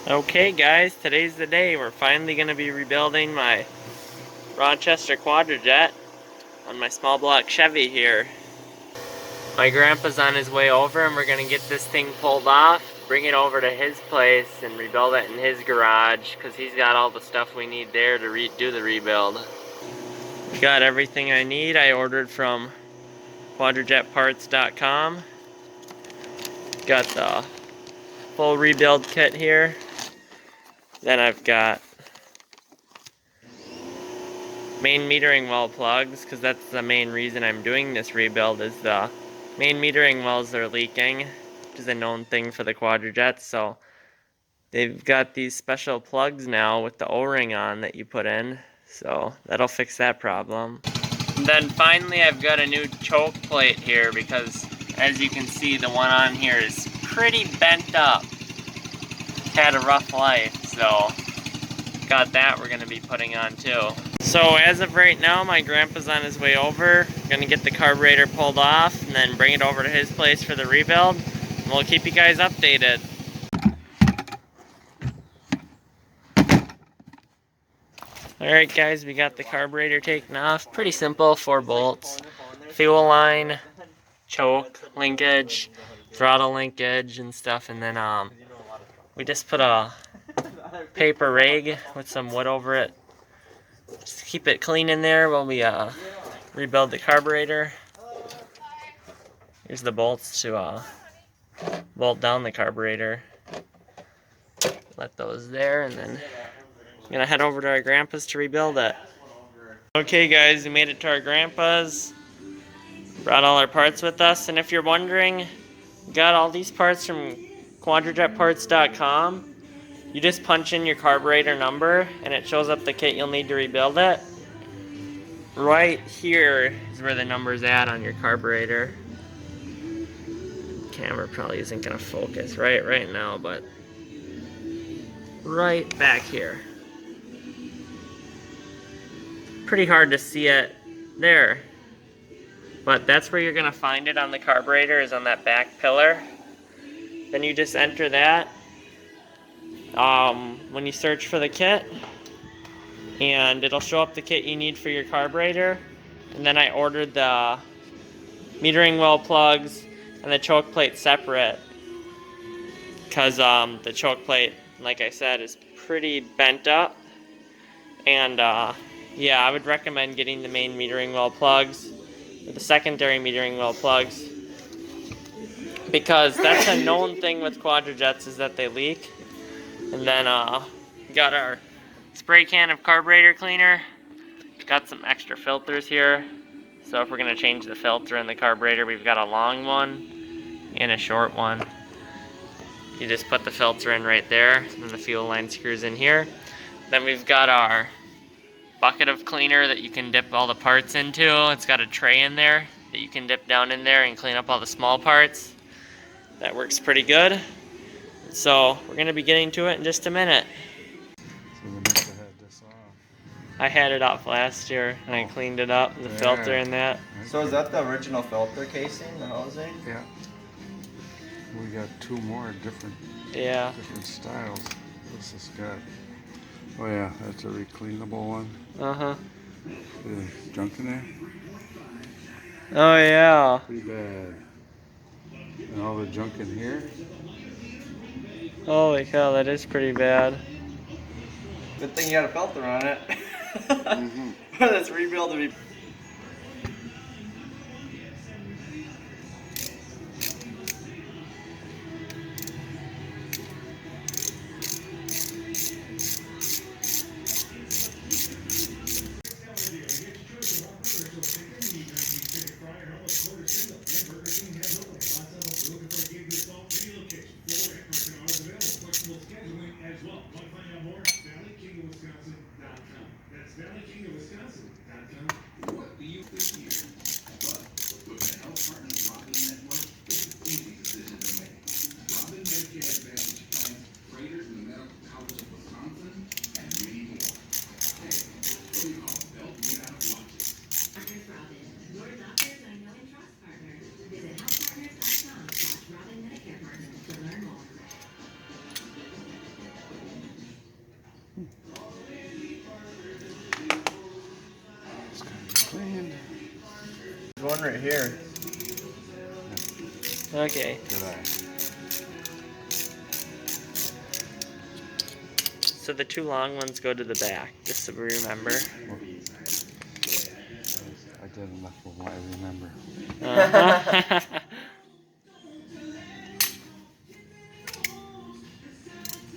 Okay guys, today's the day. We're finally going to be rebuilding my Rochester Quadrajet on my small block Chevy here. My grandpa's on his way over and we're going to get this thing pulled off, bring it over to his place and rebuild it in his garage because he's got all the stuff we need there to do the rebuild. Got everything I need. I ordered from quadrajetparts.com. Got the full rebuild kit here. Then I've got main metering well plugs, because that's the main reason I'm doing this rebuild, is the main metering wells are leaking, which is a known thing for the Quadrajets. So they've got these special plugs now with the O-ring on that you put in, so that'll fix that problem. And then finally I've got a new choke plate here, because as you can see, the one on here is pretty bent up. It's had a rough life, so got that we're going to be putting on too. So as of right now, my grandpa's on his way over. Gonna get the carburetor pulled off and then bring it over to his place for the rebuild. And we'll keep you guys updated. Alright guys, we got the carburetor taken off. Pretty simple, 4 bolts. Fuel line, choke, linkage, throttle linkage and stuff. And then we just put a paper rag with some wood over it. Just keep it clean in there while we rebuild the carburetor. Here's the bolts to bolt down the carburetor. Let those there, and then I'm gonna head over to our grandpa's to rebuild it. Okay guys, we made it to our grandpa's. Brought all our parts with us, and if you're wondering, we got all these parts from quadrajetparts.com. You just punch in your carburetor number and it shows up the kit you'll need to rebuild it. Right here is where the number's at on your carburetor. Camera probably isn't gonna focus right now, but right back here. Pretty hard to see it there, but that's where you're gonna find it on the carburetor, is on that back pillar. Then you just enter that when you search for the kit, and it'll show up the kit you need for your carburetor. And then I ordered the metering well plugs and the choke plate separate, because the choke plate, like I said, is pretty bent up. And yeah, I would recommend getting the main metering well plugs, or the secondary metering well plugs, because that's a known thing with Quadrajets, is that they leak. And then got our spray can of carburetor cleaner. Got some extra filters here, so if we're going to change the filter in the carburetor, we've got a long one and a short one. You just put the filter in right there, and the fuel line screws in here. Then we've got our bucket of cleaner that you can dip all the parts into. It's got a tray in there that you can dip down in there and clean up all the small parts. That works pretty good. So we're going to be getting to it in just a minute. So you must have had this off. I had it off last year and I cleaned it up, the filter and that. So is that the original filter casing, the housing? Yeah. We got 2 more different styles. This has got, oh yeah, that's a recleanable one. Uh-huh. Junk in there? Oh yeah. Pretty bad. And all the junk in here? Holy cow, that is pretty bad. Good thing you got a filter on it. That's rebuild to be. ValleyKingofWisconsin.com. That's ValleyKingofWisconsin.com. here. Okay. Good eye. So the two long ones go to the back, just so we remember. I did enough of what I remember. Uh-huh.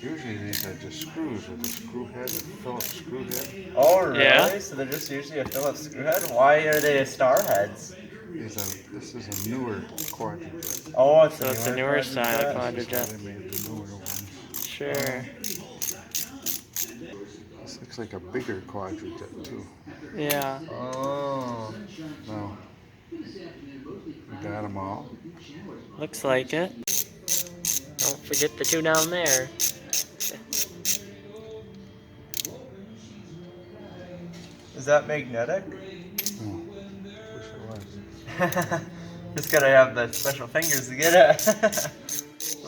Usually these are just screws with a screw head, a Phillips screw head. Oh, really? Yeah. So they're just usually a Phillips screw head? Why are they star heads? This is a newer quadrujet. Oh, it's So it's a newer style This is how quadrujet. they made the newer ones. Sure. This looks like a bigger quadrujet too. Yeah. Oh. No. We got them all. Looks like it. Don't forget the two down there. Is that magnetic? Oh, wish it was. Just gotta have the special fingers to get it.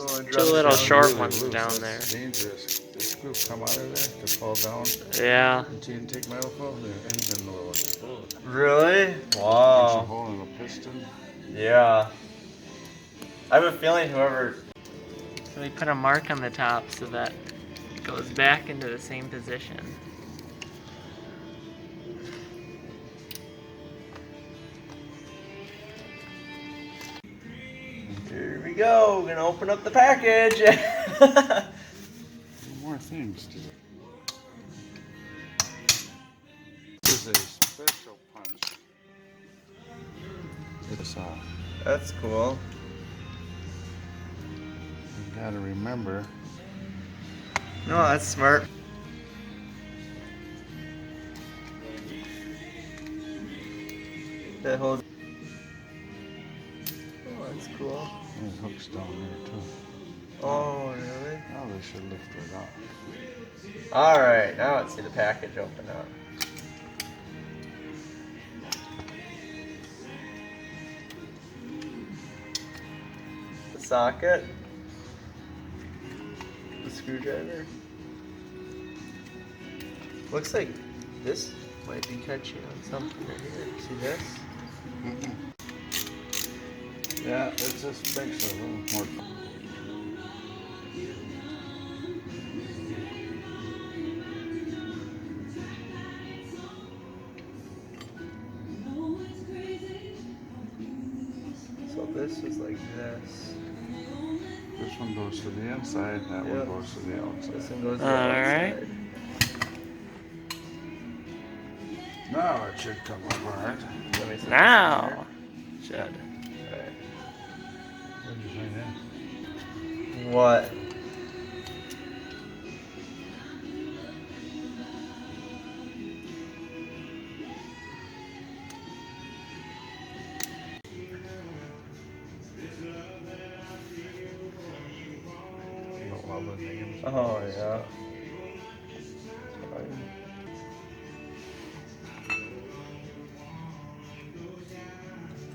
Oh, Two little short Really ones loose. down That's there. dangerous. The screw come out of there to fall down. Yeah. The intake manifold, the engine will explode. Really? There's a Wow. hole in the piston. Yeah. I have a feeling whoever. So we put a mark on the top so that it goes back into the same position. Here we go. We're gonna open up the package. More things to do. This is a special punch. It's That's cool. you gotta remember. No, that's smart. That holds. Oh, that's cool. There's hooks down there too. Oh, really? Now they should lift it up. Alright, now let's see the package open up. The socket. The screwdriver. Looks like this might be catching on something right here. See this? Yeah, it just makes it a little more fun. So this is like this. This one goes to the inside, that Yep. one goes to the This outside. one goes to the Alright. outside. Now it should come apart. Let me set this in Now. Should. here. Alright. What did you find that? What? You don't love the names. Oh, yeah.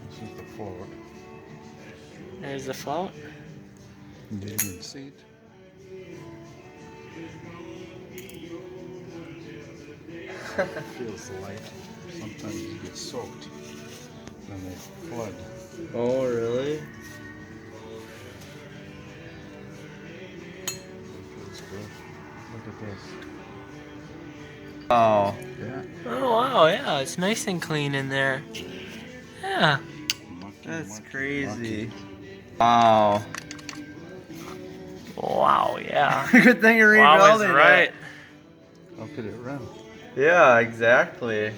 This is the float. There's the float. David seat. Feels light. Sometimes you get soaked. Then they flood. Oh, really? Feels good. Look at this. Oh. Yeah. Oh wow, yeah, it's nice and clean in there. Yeah. Mucky, That's mucky, crazy. mucky. Wow. Wow, yeah. Good thing you're Wow is rebuilding right. it. How could it run? Yeah, exactly.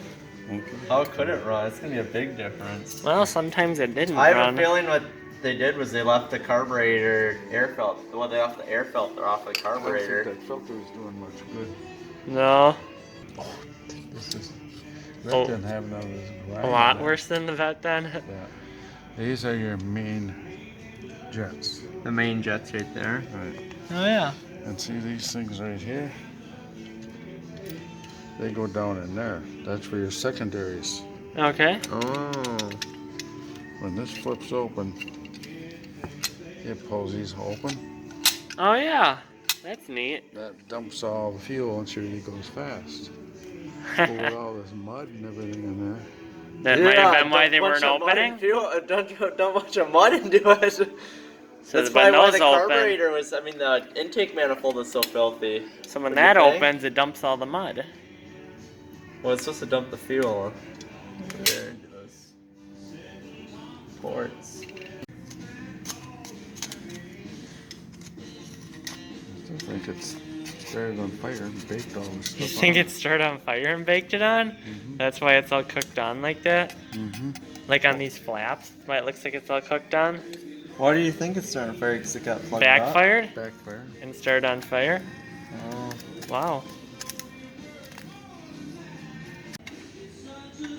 Okay. How could it run? It's gonna be a big difference. Well, sometimes it didn't I have run. a feeling what they did was they left the carburetor air filter. Well, they left the air filter off the I don't carburetor. think that filter is doing much good. No. This is. Oh. That didn't have none of this grind. A lot in it. worse than the vet then. Yeah. These are your main jets. The main jets right there. Right. Oh yeah. And see these things right here? They go down in there. That's for your secondaries. Okay. Oh. When this flips open, it pulls these open. Oh yeah. That's neat. That dumps all the fuel and sure it goes fast. But with all this mud and everything in there, That might have been why they weren't opening. Don't bunch of mud into it. So That's probably why the open, carburetor was. I mean, the intake manifold is so filthy. so when that opens, it dumps all the mud. Well, it's supposed to dump the fuel. There into those ports. I think it's started on fire and baked all this stuff. You think it started on fire and baked it on? Mm-hmm. That's why it's all cooked on like that? Mm-hmm. Like on these flaps? Why it looks like it's all cooked on? Why do you think it's starting fire? Because it got plugged Backfired? Backfire. And started on fire? Oh. Wow.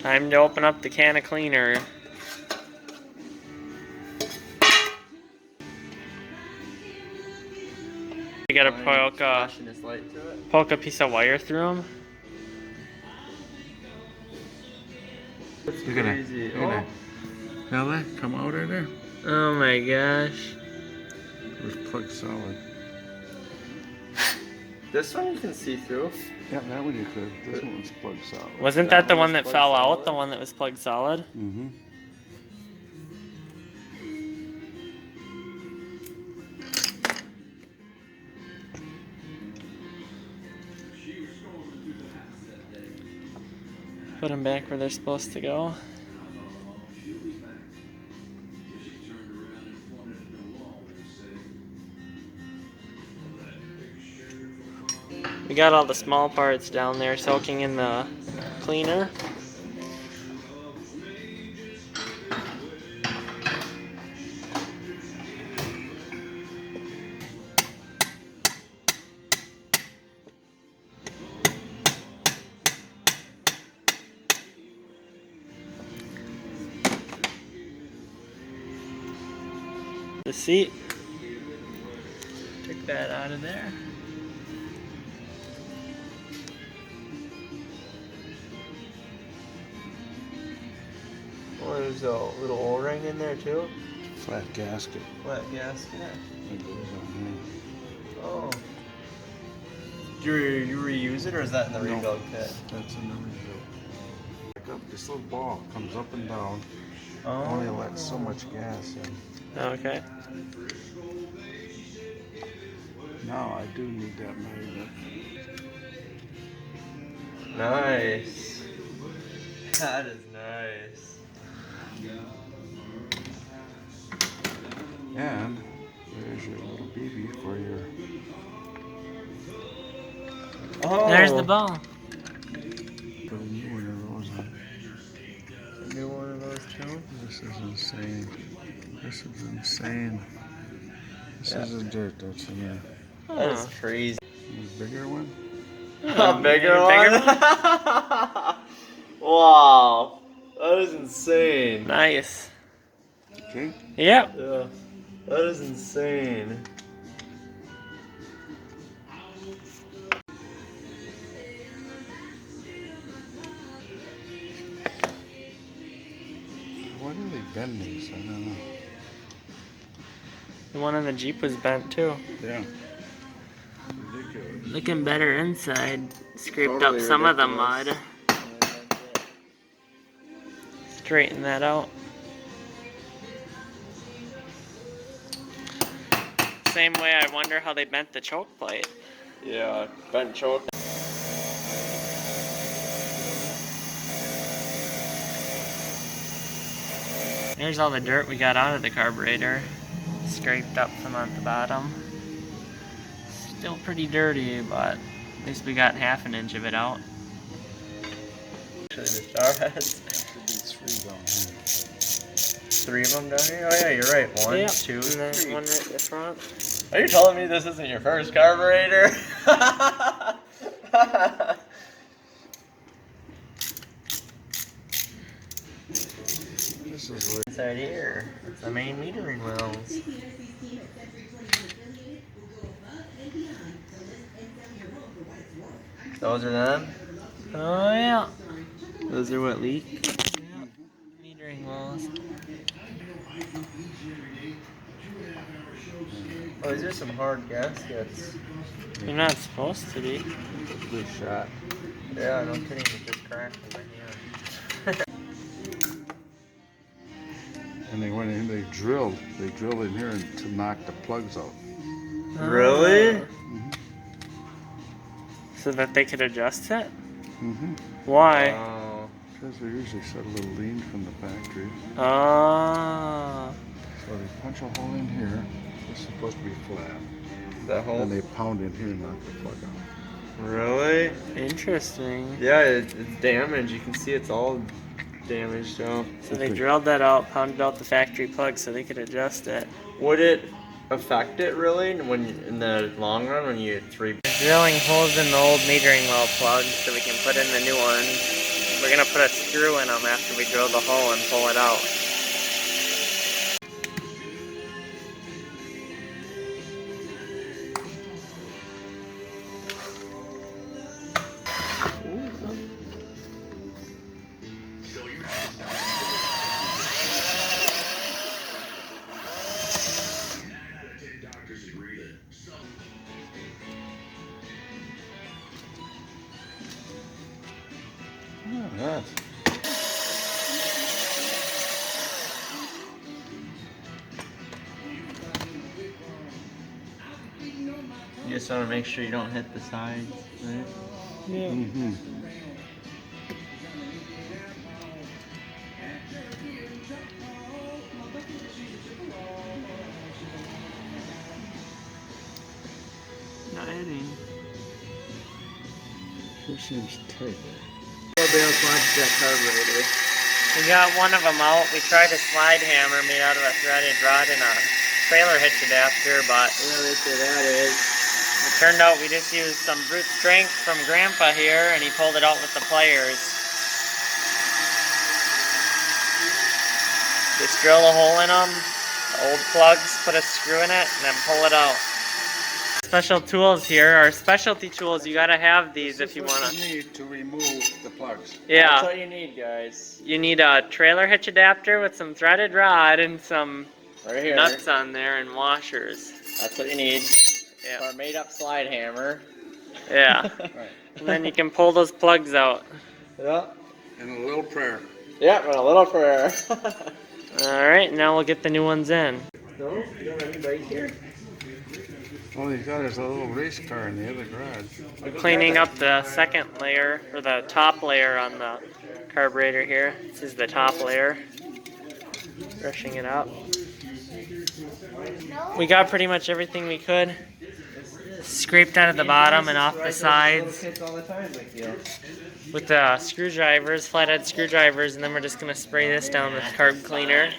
Time to open up the can of cleaner. You gotta poke a piece of wire through them. You're gonna feel that come out of there? Oh my gosh. It was plugged solid. This one you can see through. Yeah, that one you could. This one's plugged solid. Wasn't that the one that fell out? The one that was plugged solid? Mm-hmm. Put them back where they're supposed to go. We got all the small parts down there soaking in the cleaner. The seat. Take that out of there. Oh, there's a little O-ring in there too. Flat gasket. Flat gasket. It goes on Oh. Do you reuse it, or is that in the No. rebuild kit? there. That's in the rebuild. This little ball comes up and down. Oh. Only lets so much gas in. Okay. Now I do need that magnet. Nice. That is nice. And there's your little BB for your. Oh. There's the ball. Put a new one of those on. A new one of those too. This is insane. This is insane. This isn't dirt, that's in there. That is crazy. A bigger one? A bigger one? Wow. That is insane. Nice. Okay. Yep. Yeah. That is insane. Why do they bend these? I don't know. The one on the Jeep was bent too. Yeah. Ridiculous. Looking better inside. Scraped Totally up some of the ridiculous. mud. Straighten that out. Same way I wonder how they bent the choke plate. Yeah, bent choke. There's all the dirt we got out of the carburetor. Scraped up some at the bottom. Still pretty dirty, but at least we got half an inch of it out. Actually, the star heads. Should be 3 down here. 3 of them down here? Oh yeah, you're right. 1, Yeah, 2, and then 3. one right in the front. Are you telling me this isn't your first carburetor? This is like Inside here, it's the main metering wells. Those are them? Oh yeah. Those are what leak? Yeah. Metering wells. Oh, these are some hard gaskets. They're not supposed to be. a good shot. Yeah, no kidding, it just cracked in my hand. And they went in, they drilled in here to knock the plugs out. Really? So that they could adjust it? Mm-hmm. Why? Because they're usually set a little lean from the factory. Ah. So they punch a hole in here. This is supposed to be flat. That hole? And they pound in here and knock the plug out. Really? Interesting. Yeah, it's damaged. You can see it's all damaged out. So they drilled that out, pounded out the factory plug so they could adjust it. Would it affect it really when in the long run when you Drilling holes in the old metering well plugs so we can put in the new ones. We're gonna put a screw in them after we drill the hole and pull it out. That. You just want to make sure you don't hit the sides, right? Yeah. Mm-hmm. Not hitting. Sure seems tight. That carburetor. We got one of them out. We tried a slide hammer made out of a threaded rod and a trailer hitch adapter, but Yeah, they say that is. it turned out we just used some brute strength from Grandpa here, and he pulled it out with the pliers. Just drill a hole in them, old plugs, put a screw in it, and then pull it out. Special tools here are specialty tools. You gotta have these if you wanna. You need to remove the plugs. Yeah. That's all you need, guys. You need a trailer hitch adapter with some threaded rod and some Right here. nuts on there and washers. That's what you need. Yeah. Our made-up slide hammer. Yeah. Right. And then you can pull those plugs out. Yeah. And a little prayer. Yeah, and a little prayer. Alright, now we'll get the new ones in. No, you don't have anybody here. All he's got is a little race car in the other garage. We're cleaning up the second layer, or the top layer on the carburetor here. This is the top layer. Brushing it up. We got pretty much everything we could. Scraped out of the bottom and off the sides Kids all the time, I feel. with the screwdrivers, flathead screwdrivers, and then we're just gonna spray this down with carb cleaner.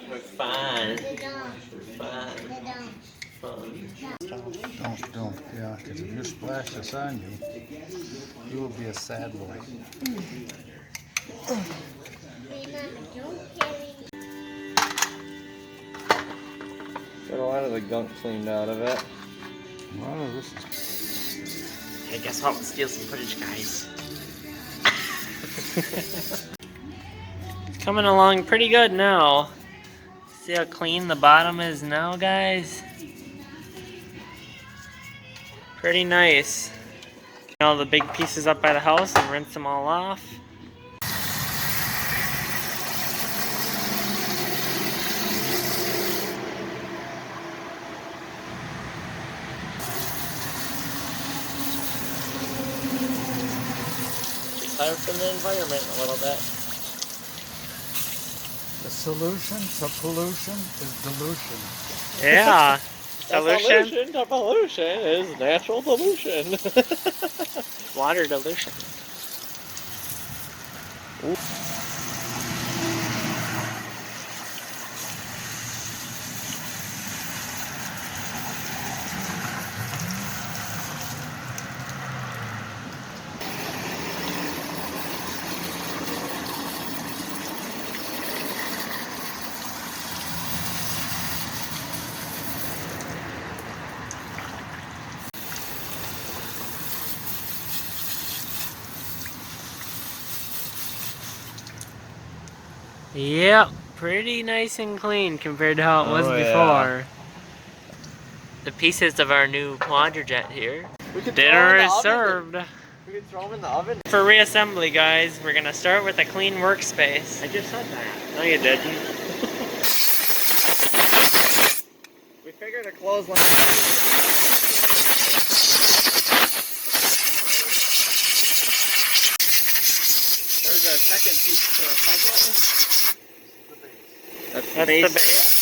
We're fine. Don't. Yeah, because if you splash this on you, you will be a sad boy. Got a lot of the gunk cleaned out of it. A lot of this is Hey, guess what? We'll steal some footage, guys. It's coming along pretty good now. See how clean the bottom is now, guys? Pretty nice. Get all the big pieces up by the house and rinse them all off. Retire from the environment a little bit. the solution to pollution is dilution. Yeah. The solution to pollution is natural dilution. Water dilution. Yep, pretty nice and clean compared to how it was Oh, before. yeah. The pieces of our new Quadrajet here. We could Dinner is throw served. We could throw them in the oven. For reassembly, guys, we're gonna start with a clean workspace. I just said that. No, you didn't. figured a clothesline. There's a second piece to a puzzle. That's the base.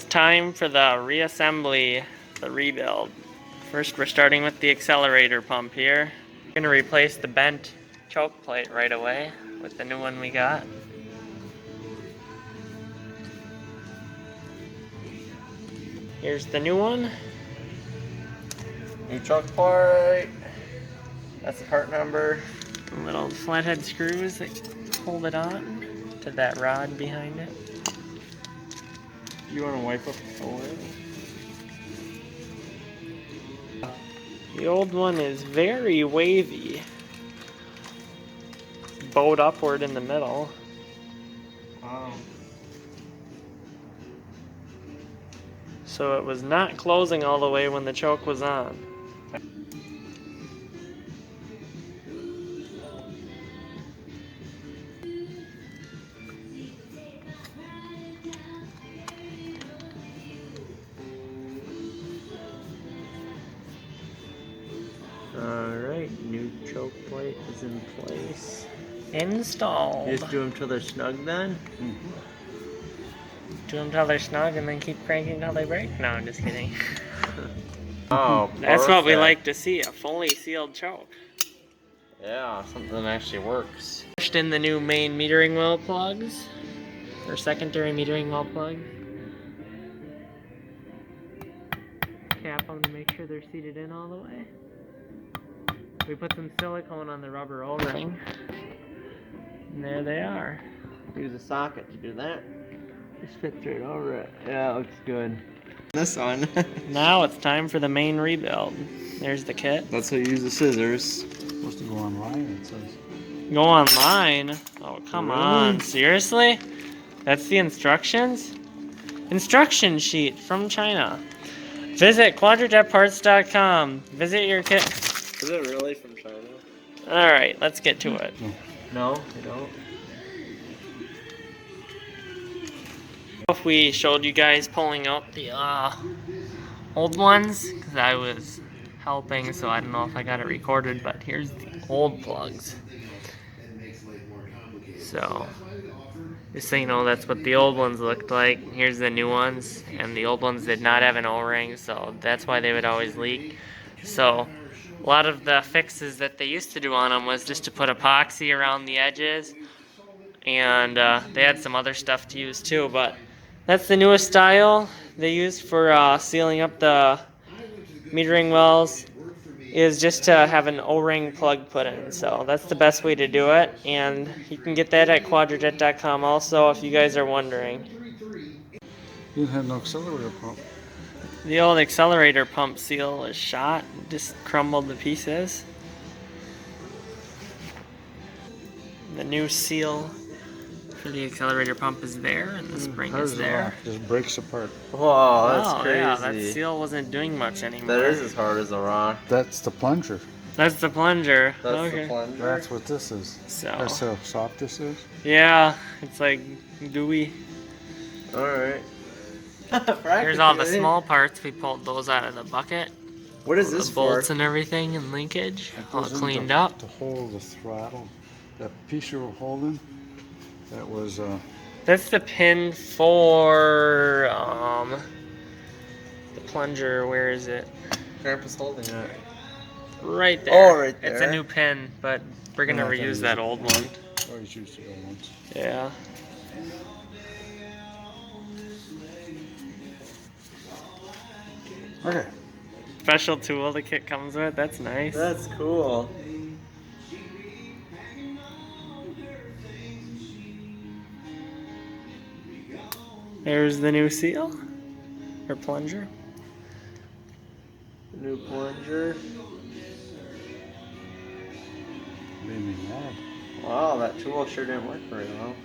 Time for the reassembly, the rebuild. First, we're starting with the accelerator pump here. We're gonna replace the bent choke plate right away with the new one we got. Here's the new one. New choke plate. That's the part number. Little flathead screws that hold it on to that rod behind it. You want to wipe up the oil? The old one is very wavy. Bowed upward in the middle. Wow. So it was not closing all the way when the choke was on. Alright, new choke plate is in place. Installed. You just do them till they're snug then? Do them till they're snug and then keep cranking till they break? No, I'm just kidding. Oh, That's what we perfect. like to see, a fully sealed choke. Yeah, something that actually works. Pushed in the new main metering well plugs, or secondary metering well plugs. Cap them to make sure they're seated in all the way. We put some silicone on the rubber O-ring. And there they are. Use a socket to do that. Just fits right over it. Yeah, it looks good. This one. Now it's time for the main rebuild. There's the kit. That's how you use the scissors. Supposed to go online, it says. Go online? Oh, come Really? on. Seriously? That's the instructions? Instruction sheet from China. Visit quadrajetparts.com. Visit your kit. Is it really from China? Alright, let's get to it. No, you don't. If we showed you guys pulling out the old ones, because I was helping, so I don't know if I got it recorded, but here's the old plugs. So, just so you know, that's what the old ones looked like. Here's the new ones, and the old ones did not have an O-ring, so that's why they would always leak. So, a lot of the fixes that they used to do on them was just to put epoxy around the edges, and they had some other stuff to use too, but that's the newest style they used for sealing up the metering wells, is just to have an O-ring plug put in. So that's the best way to do it, and you can get that at quadrajet.com also if you guys are wondering. You didn't have no accelerator pump. The old accelerator pump seal is shot, just crumbled to pieces. The new seal for the accelerator pump is there, and the spring is there. Just breaks apart. Whoa, that's Oh crazy. yeah, that seal wasn't doing much anymore. That is as hard as a rock. That's the plunger. That's the plunger. That's Okay. the plunger. That's what this is. So That's how soft this is. yeah, it's like gooey. Alright. Here's all the small parts. We pulled those out of the bucket. What is this The bolts for? and everything and linkage, It all goes in cleaned to, up. to hold the throttle. That piece you were holding, that was That's the pin for the plunger. Where is it? Grandpa's holding it. Right there. Oh, right It's a there. new pin, but we're gonna Yeah, I thought reuse it that was- old one. always used to go once. Yeah. Okay. Special tool the kit comes with. That's nice. That's cool. There's the new seal or plunger. New plunger. Made me mad. Wow, that tool sure didn't work very well.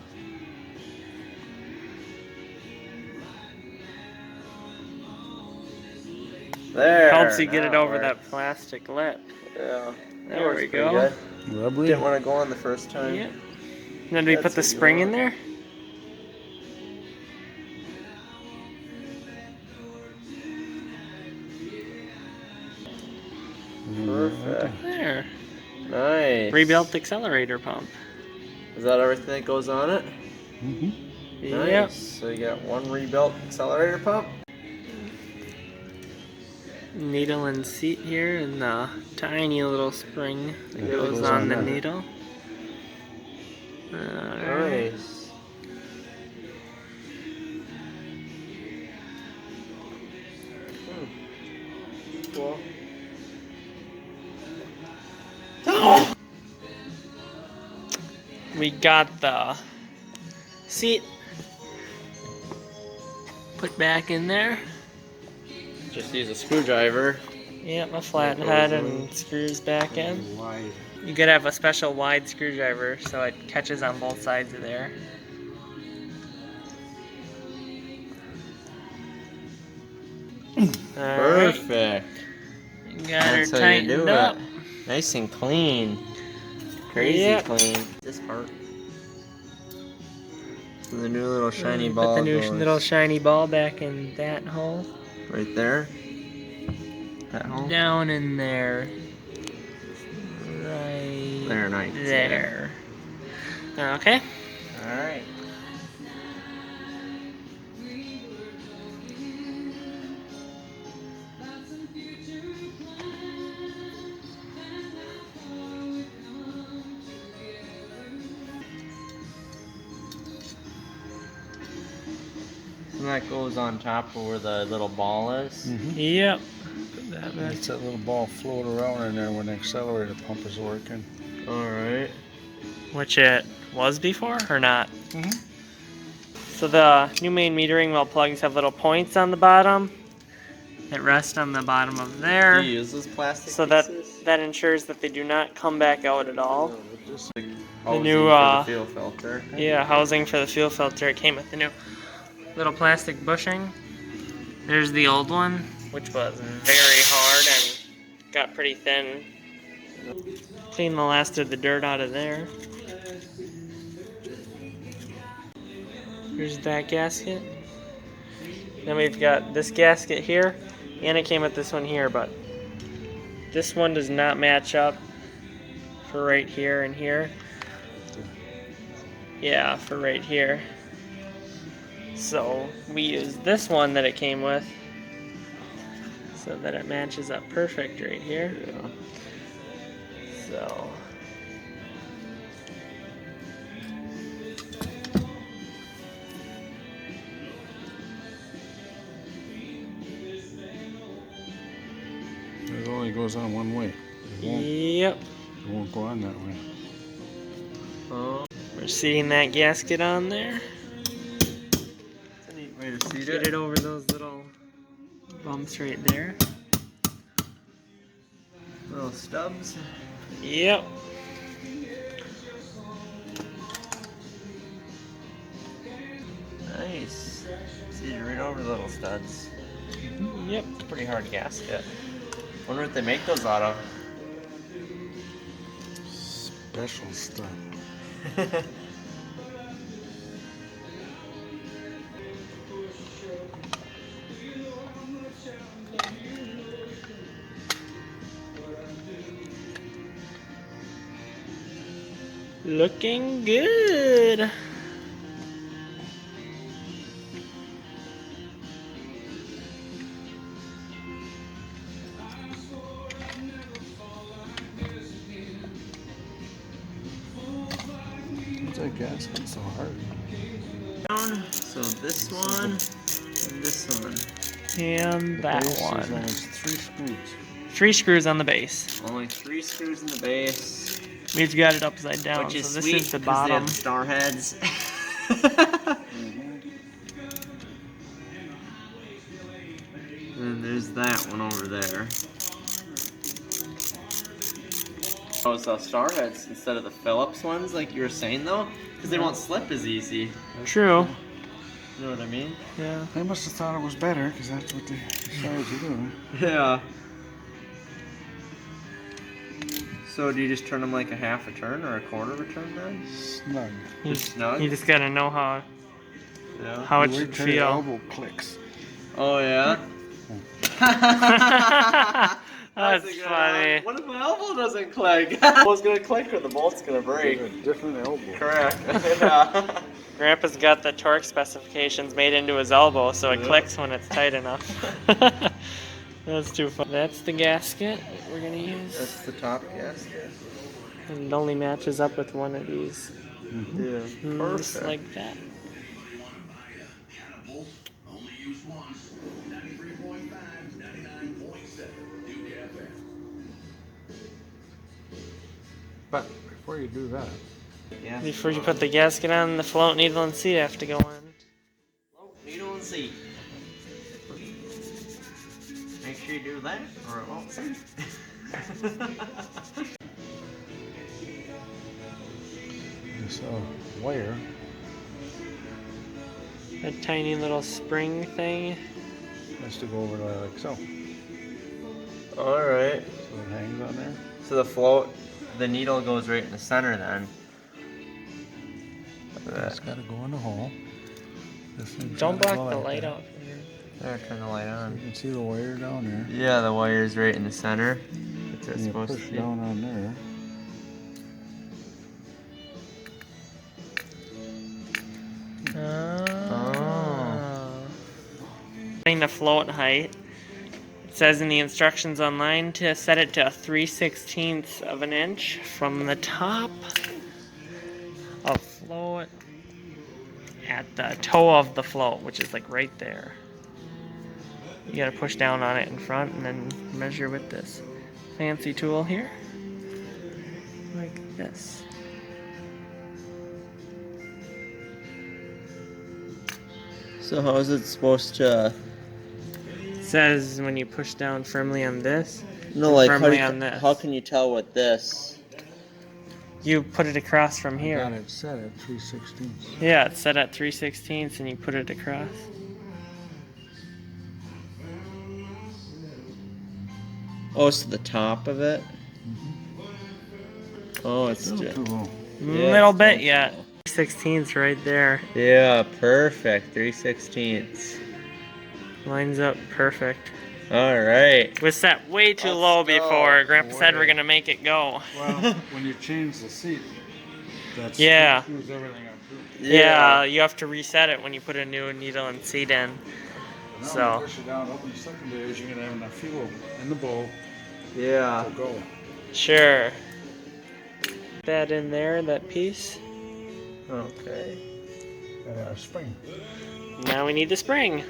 There. helps you get it over that plastic lip. Yeah. There we go. Rubbery. Didn't want to go on the first time. Yep. Now, do we put the spring in there? Perfect. There. Nice. Rebuilt accelerator pump. Is that everything that goes on it? Mm-hmm. Nice. Yep. So you got one rebuilt accelerator pump. Needle and seat here, and the tiny little spring that Yeah, goes goes on on the there. needle. Alright. Nice. Cool. We got the seat put back in there. Just use a screwdriver. Yep, a flathead and screws back in. Wide. You gotta have a special wide screwdriver so it catches on both sides of there. Alright, Perfect. got her That's how you tightened do up. it. Nice and clean. Crazy Yep. clean. This part. So the new little shiny Put ball the new goes little shiny ball back in that hole. right there. That hole. Down in there. Right There, nice. there. Okay. All right. And that goes on top of where the little ball is. Mm-hmm. Yep. Put that back. Makes that little ball float around in there when the accelerator pump is working. Alright. Which it was before or not? Mm-hmm. So the new main metering well plugs have little points on the bottom that rest on the bottom of Do there. you use those plastic So pieces? that ensures that they do not come back out at all. Housing new, for the fuel filter. Yeah, housing for the fuel filter. It came with the new little plastic bushing. There's the old one, which was very hard and got pretty thin. Clean the last of the dirt out of there. Here's that gasket. Then we've got this gasket here, and it came with this one here, but this one does not match up for right here and here. Yeah, for right here. So we use this one that it came with so that it matches up perfect right here. Yeah. So It only goes on one way. yep, It won't go on that way. Oh, we're seating that gasket on there. that's a neat way to seat Get it over those little bumps right there. Little stubs. Yep. Nice. Seated right over the little studs. Yep. It's a pretty hard gasket. Wonder what they make those out of. Special stuff. Looking good. What's that gasket so hard? So this one and this one. And that Base is one. only 3 screws. 3 screws on the base. Only 3 screws in the base. We've got it upside down, Which is so this sweet is the 'cause bottom. They have star heads. And there's that one over there. Oh, so star heads instead of the Phillips ones, like you were saying though, because they won't slip as easy. True. You know what I mean? Yeah. They must have thought it was better because that's what they decided to do. Yeah. So do you just turn them like a half a turn or a quarter of a turn then? Snug. Just snug? You just gotta know how Yeah. it Wait should till your feel. elbow clicks. Oh yeah? That's a good funny. one. What if my elbow doesn't click? It's gonna click or the bolt's gonna break. Get a different elbow. Correct. Yeah. Grandpa's got the torque specifications made into his elbow, so it Yeah. clicks when it's tight enough. That's too fun. That's the gasket that we're gonna use. That's the top gasket. And it only matches up with one of these. Yeah. Just Perfect. like that. But before you do that, Yeah. Before you put the gasket on, the float, needle, and seat have to go on. Oh, needle and seat. Make sure you do that, or it won't seat. this wire A tiny little spring thing. has to go over there like so. Alright. So it hangs on there. So the float, the needle goes right in the center then. It's got to go in the hole. This thing's Don't gotta block go the like light that. out. There, turn the light You on. can see the wire down there. Yeah, the wire's right in the center. That's what it's And you supposed push to be. down on there. The float height. It says in the instructions online to set it to 3/16 of an inch from the top of float at the toe of the float, which is like right there. You gotta push down on it in front and then measure with this fancy tool here. Like this. So how is it supposed to... It says when you push down firmly on this, No, like firmly on this. how can you tell what this? You put it across from I got here. it set at 3/16. Yeah, it's set at 3/16 and you put it across. Oh, it's the top of it? Oh, it's Still just... too low. Yeah, Little it's bit too yet. small. 3/16 right there. Yeah, perfect. 3/16. Lines up perfect. Alright. Was set way too Let's low go. before. Grandpa said Way. we're gonna make it go. Well, when you change the seat, that Yeah. screws everything up too. Yeah, you have to reset it when you put a new needle and seat in. Now So. when you push it down, open the secondaries, you're gonna have enough fuel in the bowl Yeah. to go. Sure. That in there, that piece. Okay. And our spring. Now we need the spring.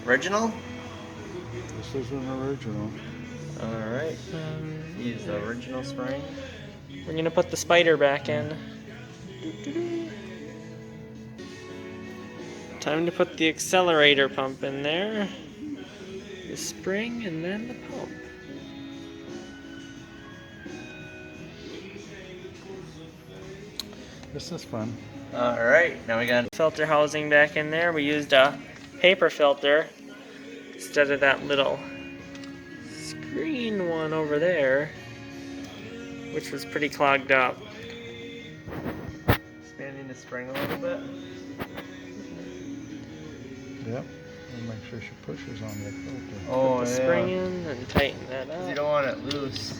Original? This is an original. Alright. Use the original spring. We're gonna put the spider back in. Time to put the accelerator pump in there. The spring and then the pump. This is fun. Alright, now we got... Filter housing back in there. We used a paper filter instead of that little screen one over there, which was pretty clogged up. Expanding the spring a little bit. Yep. And make sure she pushes on the filter. Oh, Put the spring in and tighten that You up. don't want it loose.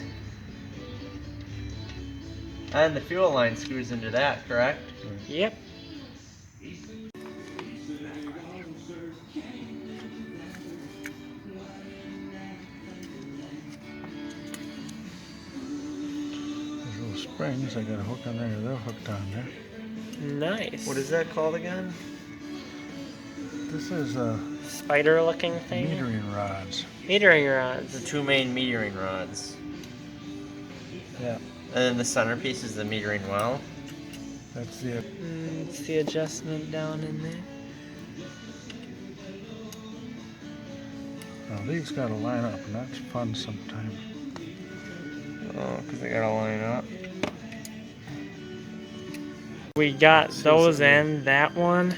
And the fuel line screws into that, correct? Yep. Those little springs, I got a hook on there, they're hooked on there. Nice. What is that called again? This is Spider looking thing? metering rods. Metering rods. The two main metering rods. Yeah. And then the centerpiece is the metering well. That's the It's the adjustment down in there. now these gotta line up, and that's fun sometimes. Oh, because they gotta line up. We got This is those a- in, that one,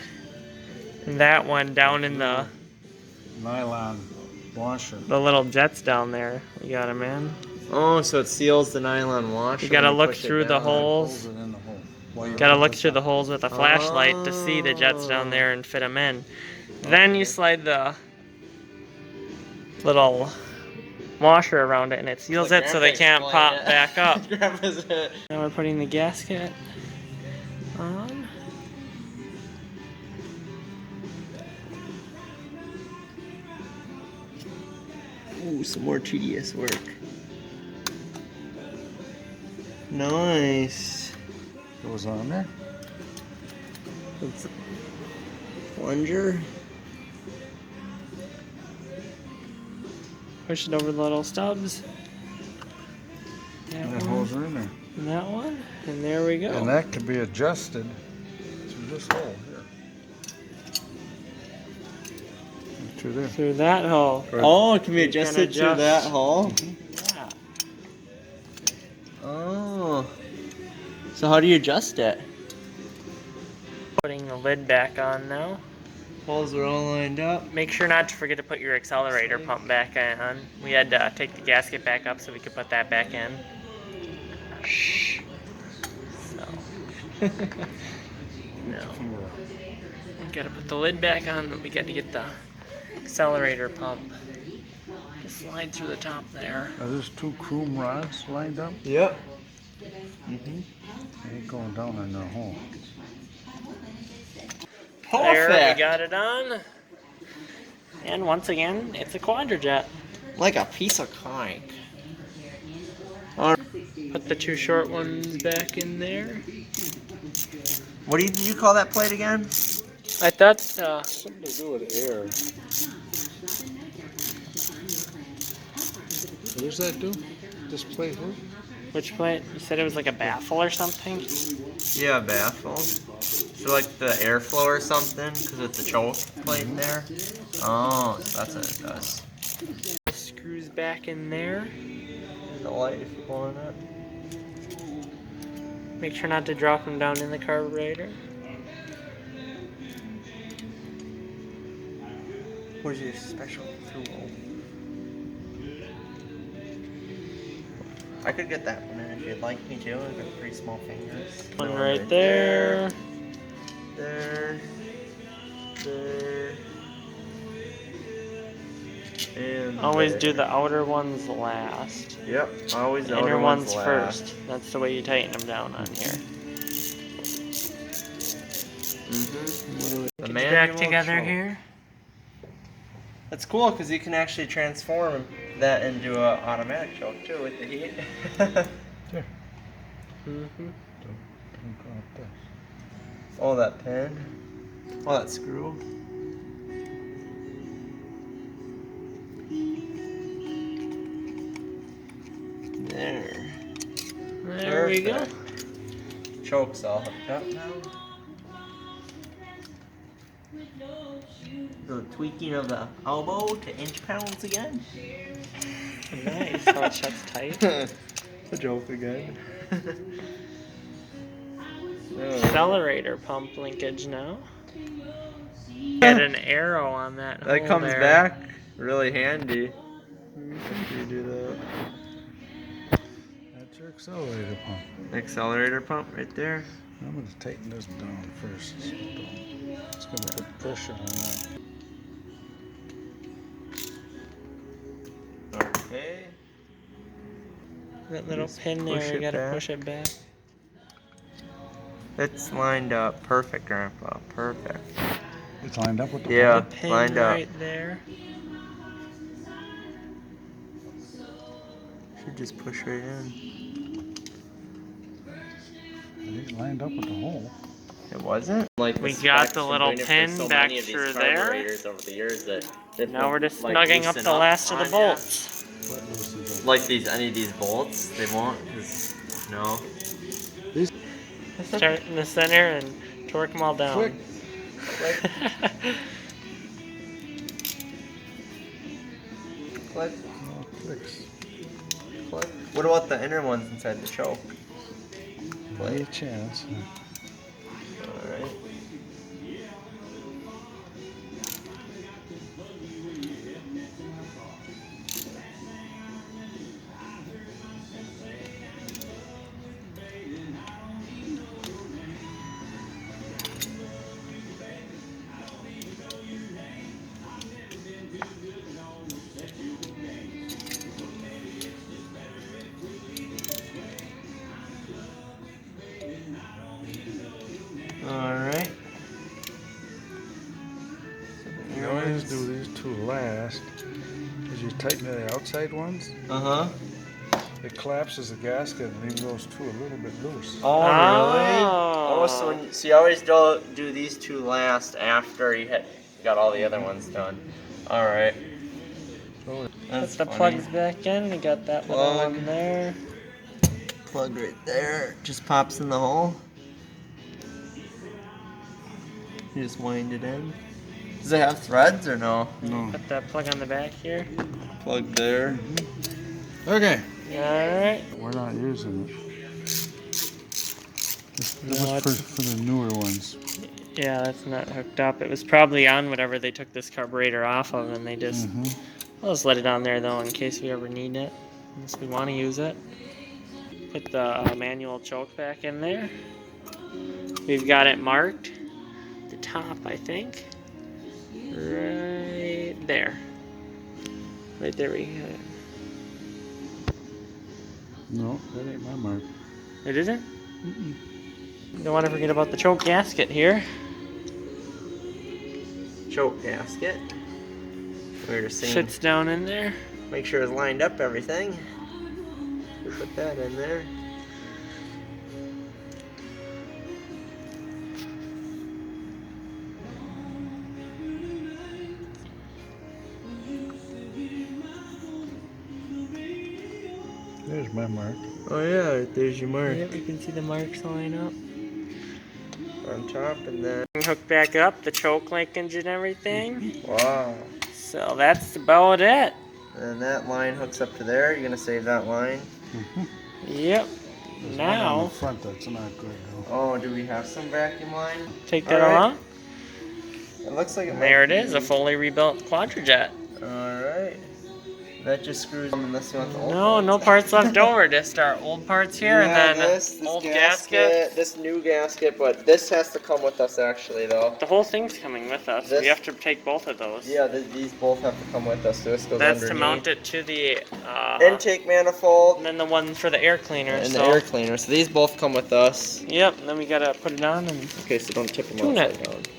and that one down in the... Nylon washer. The little jets down there. You got them in. Oh, so it seals the nylon washer. You gotta when look push it through the down. holes. Holds it in the hole. While you Gotta put look this through on. the holes with a flashlight to see the jets down there and fit them in. Then you slide the little washer around it and it seals Like it so they Grandpa can't pop explained it. back up. Grandpa's it. Now we're putting the gasket on. Ooh, some more tedious work. Nice. Goes on there. It's a plunger. Push it over the little stubs. That And that one, holes are in there. and that one, and there we go. And that can be adjusted through this hole here. And through there. Through that hole. Oh, it can be You can adjusted through that adjust. hole? Yeah. Oh. So how do you adjust it? Putting the lid back on now. Holes are all lined up. Make sure not to forget to put your accelerator pump back on. We had to take the gasket back up so we could put that back in. Shh. So. No. We gotta put the lid back on, but we gotta get the accelerator pump to slide through the top there. Are those two chrome rods lined up? Yep. They ain't going down in their hole. There, Perfect. we got it on. And once again, it's a quadrajet. Like a piece of cake. Put the two short ones back in there. What did you call that plate again? I thought, Something to do with air. What does that do? This plate here? which plate? You said it was like a baffle or something? Yeah, baffle. So like the airflow or something, because it's a choke plate there. Oh, so that's what it does. Screws back in there. The light if you want it. Make sure not to drop them down in the carburetor. Where's your special tool? I could get that one in if you'd like me to. I've got 3 small fingers. One right there. There. There. And Always there. do the outer ones last. Yep, always The the inner outer ones last. first. That's the way you tighten them down on here. Mm-hmm. The Get manual back together choke. here. That's cool because you can actually transform that into an automatic choke too with the heat. There. Mm-hmm. Don't go up this. Oh, that pin. Oh, that screw. There. There we go. Perfect. Choke's all hooked up now. The tweaking of the elbow to inch pounds again. Nice. How it shuts tight. A joke again. Accelerator pump linkage now. Get an arrow on that. That hole comes there. back really handy. If you do that. That's your accelerator pump. Accelerator pump right there. I'm going to tighten this down first. So it's going to put pressure on that. Okay. That little Just pin push there, you it gotta back. push it back. It's lined up perfect, Grandpa. Perfect. It's lined up with the Yeah, The pin lined up. right there. Should just push right in. It's lined up with the hole. It wasn't? Like We got the little pin back through there. Over the years that Now we're just snugging up the last of the bolts. What loosens up? Like any of these bolts, they won't. Cause no. Start in the center and torque them all down. Click. Click. Oh, it clicks. Click. What about the inner ones inside the choke? Any chance. Alright. tighten the outside ones, Uh-huh. it collapses the gasket and leaves those two a little bit loose. Oh, really? Oh. So you always do these two last after you got all the other ones done. All right. Oh, That's Put the funny. plugs back in. You got that little Plug. one there. Plug right there. Just pops in the hole. You just wind it in. Does it have threads or no? no. Put that plug on the back here. Plug there. Okay. Alright. We're not using it. This No, was for the newer ones. Yeah, that's not hooked up. It was probably on whatever they took this carburetor off of, and they just. I'll just let it on there though in case we ever need it, unless we want to use it. Put the manual choke back in there. We've got it marked. The top, I think. Right there. Right there we got it. No, that ain't my mark. It isn't? Don't want to forget about the choke gasket here. Choke gasket. We're just seeing. Sits down in there. Make sure it's lined up everything. We put that in there. There's my mark. Oh yeah, there's your mark. Yep, you can see the marks line up. On top and then. Hook back up the choke linkage and everything. Wow. So that's about it. And that line hooks up to there. You're gonna save that line. Yep. There's one on Now the front that's not good though. Oh, do we have some vacuum line? take that Alright. along. It looks like it. There might it is, a be. fully rebuilt Quadrajet. Alright. That just screws them unless you want the old No, ones. no parts left over. Just our old parts here, and then this old gasket. This new gasket, but this has to come with us actually though. The whole thing's coming with us. This- We have to take both of those. Yeah, these both have to come with us. So this goes That's to underneath. mount it to the Intake manifold and then the one for the air cleaner. and so the air cleaner. So these both come with us. yep. Then we gotta put it on and Okay, so don't tip them Tune it. upside down.